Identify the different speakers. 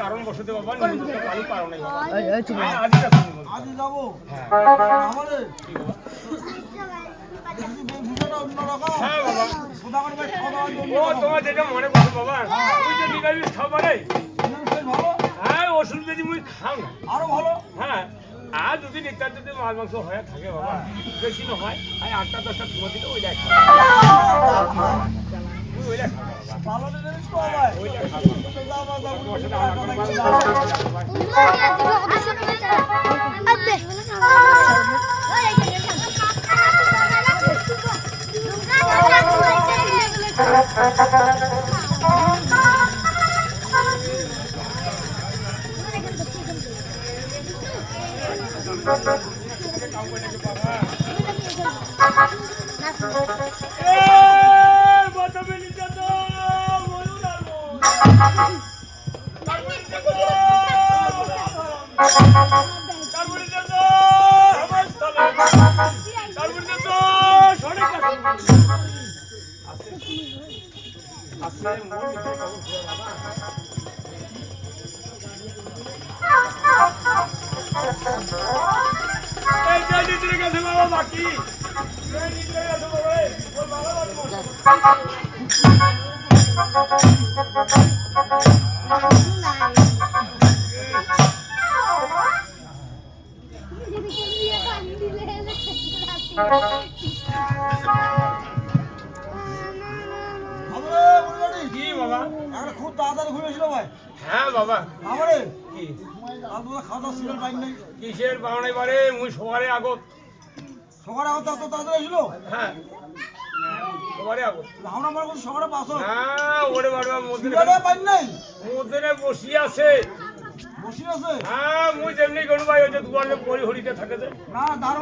Speaker 1: কারণ বসতে বাবা নিমন্ত্রণ পালু পারো নাই বাবা আজ যাব হ্যাঁ আমারে কি বাবা হ্যাঁ বাবা ও তোমার যেটা মনে করো বাবা ওই যে নিরামিষ খাবারে হ্যাঁ ওষুধ যদি মুই খাও না আরো ভালো হ্যাঁ আর যদি নিত্যান্ত যদি মাছ মাংস হয়ে থাকে বাবা বেশি না হয় আর 8টা 10টা তোমার দিকে ওই দেখ ওই দেখ ভালো জিনিস তো ভাই ওই দেখ বাকি কি বাবা একটা খুব তাড়াতাড়ি ঘুরেছিল ভাই হ্যাঁ বাবা আমারে কি আপনারা খাওয়া দাওয়া সিজন পাইন নাই কিসের পাওনাই বারে মুই সবারে আগত সবার আগত এত তাড়াতাড়ি ছিল হ্যাঁ সবারে আগত আমরা আমার কোন সবারে পাছো হ্যাঁ ওরে বাবা মধ্যে পাইন নাই মধ্যে বসি আছে হ্যাঁ মুই যেমনি গরু ভাই ওই যে দুয়ারে পরি হরিতে থাকে যে না